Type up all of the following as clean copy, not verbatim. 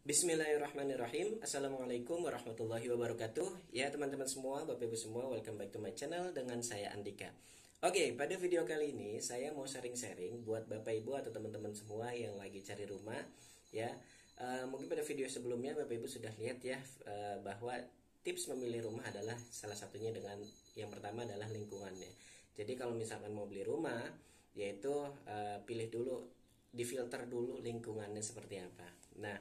Bismillahirrahmanirrahim. Assalamualaikum warahmatullahi wabarakatuh. Ya teman-teman semua, Bapak Ibu semua, welcome back to my channel dengan saya Andika. Oke, pada video kali ini saya mau sharing-sharing buat Bapak Ibu atau teman-teman semua yang lagi cari rumah. Ya, mungkin pada video sebelumnya Bapak Ibu sudah lihat ya bahwa tips memilih rumah adalah salah satunya dengan yang pertama adalah lingkungannya. Jadi kalau misalkan mau beli rumah, yaitu pilih dulu, difilter dulu lingkungannya seperti apa. Nah,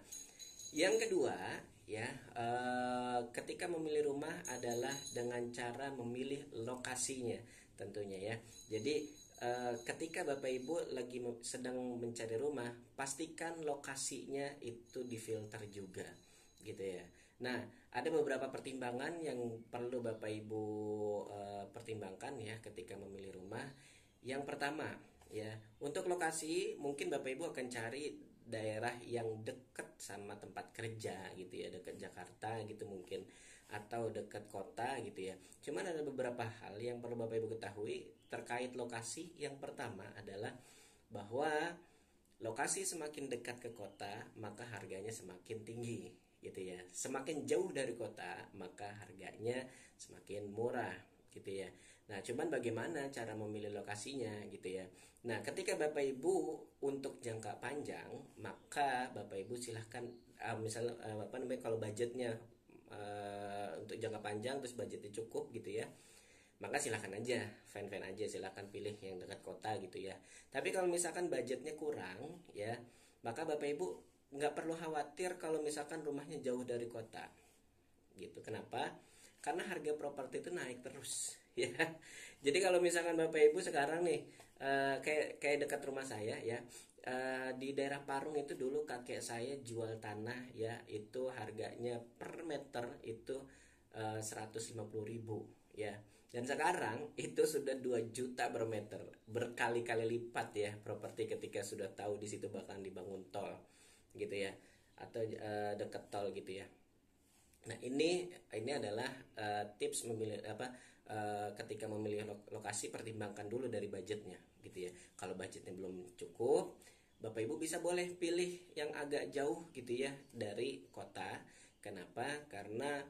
yang kedua, ya, ketika memilih rumah adalah dengan cara memilih lokasinya, tentunya ya. Jadi, ketika Bapak Ibu lagi sedang mencari rumah, pastikan lokasinya itu difilter juga, gitu ya. Nah, ada beberapa pertimbangan yang perlu Bapak Ibu pertimbangkan ya ketika memilih rumah. Yang pertama, ya, untuk lokasi mungkin Bapak Ibu akan cari daerah yang dekat sama tempat kerja gitu ya, dekat Jakarta gitu mungkin, atau dekat kota gitu ya. Cuman ada beberapa hal yang perlu Bapak Ibu ketahui terkait lokasi. Yang pertama adalah bahwa lokasi semakin dekat ke kota maka harganya semakin tinggi gitu ya. Semakin jauh dari kota maka harganya semakin murah gitu ya. Nah, cuman bagaimana cara memilih lokasinya gitu ya. Nah, ketika Bapak Ibu untuk jangka panjang, maka Bapak Ibu silahkan misalnya apa namanya, kalau budgetnya untuk jangka panjang terus budgetnya cukup gitu ya, maka silahkan aja, fan-fan aja, silahkan pilih yang dekat kota gitu ya. Tapi kalau misalkan budgetnya kurang ya, maka Bapak Ibu nggak perlu khawatir kalau misalkan rumahnya jauh dari kota gitu. Kenapa? Karena harga properti itu naik terus ya. Jadi kalau misalkan Bapak Ibu sekarang nih kayak dekat rumah saya ya, di daerah Parung itu dulu kakek saya jual tanah ya, itu harganya per meter itu 150.000 ya. Dan sekarang itu sudah 2 juta per meter, berkali-kali lipat ya properti ketika sudah tahu di situ bakalan dibangun tol gitu ya, atau dekat tol gitu ya. Nah, ini adalah tips memilih apa, ketika memilih lokasi, pertimbangkan dulu dari budgetnya gitu ya. Kalau budgetnya belum cukup, Bapak Ibu bisa boleh pilih yang agak jauh gitu ya dari kota. Kenapa? Karena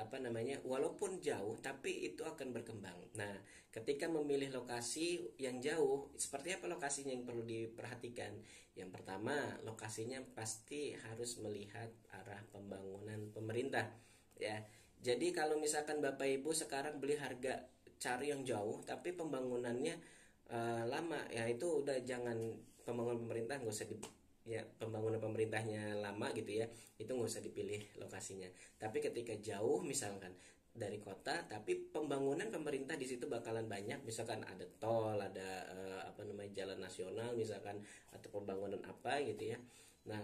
apa namanya, walaupun jauh tapi itu akan berkembang. Nah, ketika memilih lokasi yang jauh, seperti apa lokasinya yang perlu diperhatikan? Yang pertama, lokasinya pasti harus melihat arah pembangunan pemerintah ya. Jadi kalau misalkan Bapak Ibu sekarang beli harga cari yang jauh tapi pembangunannya lama ya, itu udah jangan. Pembangunan pemerintah nggak usah ya, pembangunan pemerintahnya lama gitu ya, itu nggak usah dipilih lokasinya. Tapi ketika jauh misalkan dari kota tapi pembangunan pemerintah di situ bakalan banyak, misalkan ada tol, ada apa namanya, jalan nasional misalkan, atau pembangunan apa gitu ya. Nah,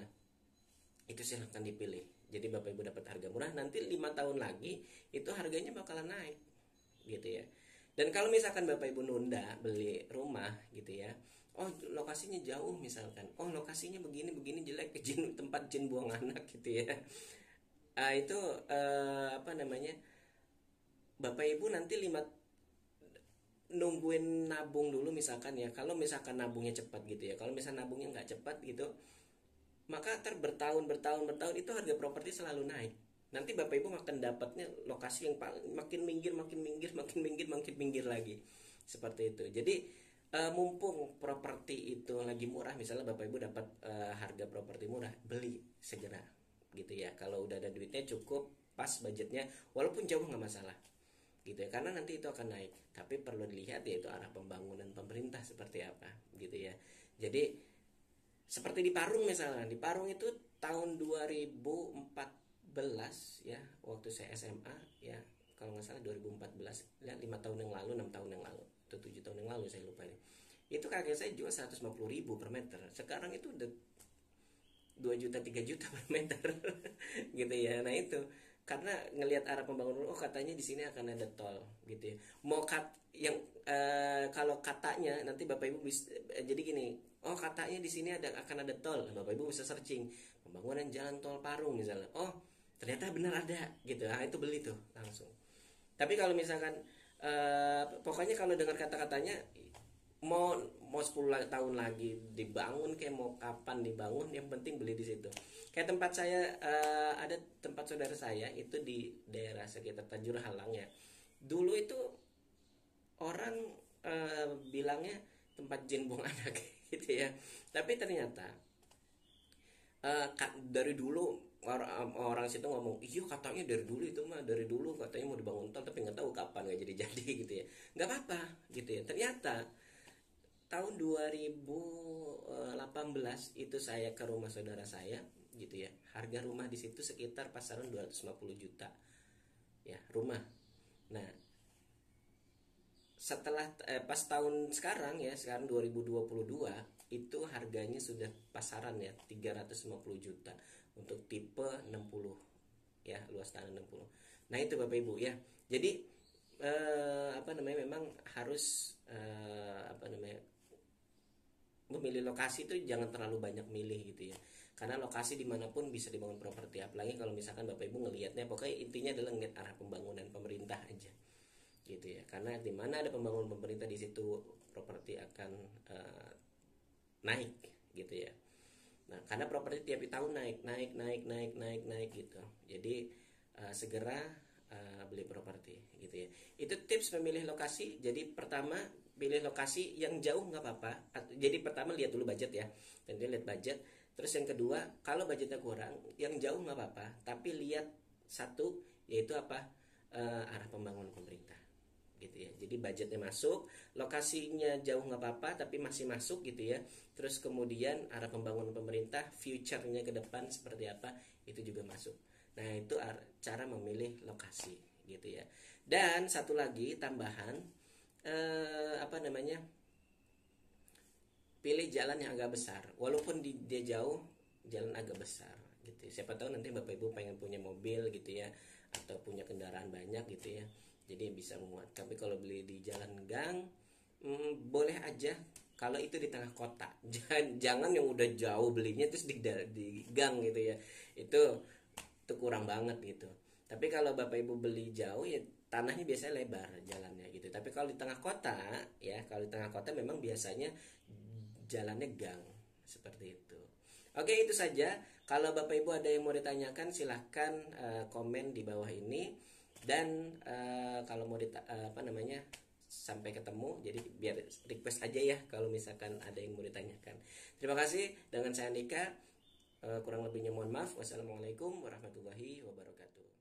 itu silahkan dipilih. Jadi Bapak Ibu dapat harga murah, nanti 5 tahun lagi itu harganya bakalan naik gitu ya. Dan kalau misalkan Bapak Ibu nunda beli rumah gitu ya, oh lokasinya jauh misalkan, oh lokasinya begini begini jelek, tempat jin buang anak gitu ya. Itu apa namanya, Bapak Ibu nanti nungguin nabung dulu misalkan ya. Kalau misalkan nabungnya cepat gitu ya, kalau misalkan nabungnya nggak cepat gitu, maka bertahun itu harga properti selalu naik. Nanti Bapak Ibu akan dapatnya lokasi yang makin minggir, makin minggir, makin minggir, makin minggir lagi. Seperti itu. Jadi mumpung properti itu lagi murah, misalnya Bapak Ibu dapat harga properti murah, beli segera gitu ya. Kalau udah ada duitnya cukup, pas budgetnya, walaupun jauh nggak masalah gitu ya, karena nanti itu akan naik. Tapi perlu dilihat yaitu arah pembangunan pemerintah seperti apa gitu ya. Jadi seperti di Parung misalnya, di Parung itu tahun 2014 ya, waktu saya SMA ya, kalau nggak salah 2014 ya, 5 tahun yang lalu, 6 tahun yang lalu, atau 7 tahun yang lalu, saya lupa ini. Itu kakek saya jual 150.000 per meter. Sekarang itu udah 2 juta 3 juta per meter gitu ya. Nah, itu karena ngelihat arah pembangunan, oh katanya di sini akan ada tol gitu ya. Mau yang kalau katanya nanti Bapak Ibu bisa, jadi gini, oh katanya di sini akan ada tol. Bapak Ibu bisa searching pembangunan jalan tol Parung misalnya, oh ternyata benar ada gitu. Nah, itu beli tuh langsung. Tapi kalau misalkan pokoknya kalau dengar kata-katanya mau mau 10 tahun lagi dibangun, kayak mau kapan dibangun, yang penting beli di situ. Kayak tempat saya, ada tempat saudara saya itu di daerah sekitar Tanjur Halang ya. Dulu itu orang bilangnya tempat jin buang anak gitu ya. Tapi ternyata dari dulu orang situ ngomong, iya katanya dari dulu itu mah, dari dulu katanya mau dibangun tol, tapi nggak tahu kapan, nggak jadi jadi gitu ya. Nggak apa-apa gitu ya. Ternyata tahun 2018 itu saya ke rumah saudara saya gitu ya. Harga rumah di situ sekitar pasaran 250 juta ya rumah. Nah, setelah pas tahun sekarang ya, sekarang 2022 itu harganya sudah pasaran ya 350 juta untuk tipe 60 ya, luas tanah 60. Nah, itu Bapak Ibu ya. Jadi apa namanya, memang harus apa namanya, memilih lokasi itu jangan terlalu banyak milih gitu ya, karena lokasi dimanapun bisa dibangun properti, apalagi kalau misalkan Bapak Ibu ngelihatnya, pokoknya intinya adalah ngelihat arah pembangunan pemerintah aja gitu ya, karena di mana ada pembangunan pemerintah di situ properti akan naik gitu ya. Nah, karena properti tiap tahun naik gitu, jadi segera beli properti gitu ya. Itu tips memilih lokasi. Jadi pertama, pilih lokasi yang jauh nggak apa-apa. Jadi pertama lihat dulu budget ya, dan dia lihat budget. Terus yang kedua, kalau budgetnya kurang, yang jauh nggak apa-apa, tapi lihat satu, yaitu apa, arah pembangunan pemerintah gitu ya. Jadi budgetnya masuk, lokasinya jauh nggak apa-apa tapi masih masuk gitu ya. Terus kemudian arah pembangunan pemerintah, future-nya ke depan seperti apa, itu juga masuk. Nah, itu cara memilih lokasi gitu ya. Dan satu lagi tambahan, apa namanya, pilih jalan yang agak besar. Walaupun dia jauh, jalan agak besar gitu. Siapa tahu nanti Bapak Ibu pengen punya mobil gitu ya, atau punya kendaraan banyak gitu ya, jadi bisa muat. Tapi kalau beli di jalan gang, boleh aja kalau itu di tengah kota. Jangan yang udah jauh belinya terus di gang gitu ya, itu kurang banget gitu. Tapi kalau Bapak Ibu beli jauh ya, tanahnya biasanya lebar jalannya gitu. Tapi kalau di tengah kota ya, kalau di tengah kota memang biasanya jalannya gang seperti itu. Oke, itu saja. Kalau Bapak Ibu ada yang mau ditanyakan, silahkan komen di bawah ini. Dan kalau mau apa namanya, sampai ketemu, jadi biar request aja ya kalau misalkan ada yang mau ditanyakan. Terima kasih. Dengan saya Andika, kurang lebihnya mohon maaf. Wassalamualaikum warahmatullahi wabarakatuh.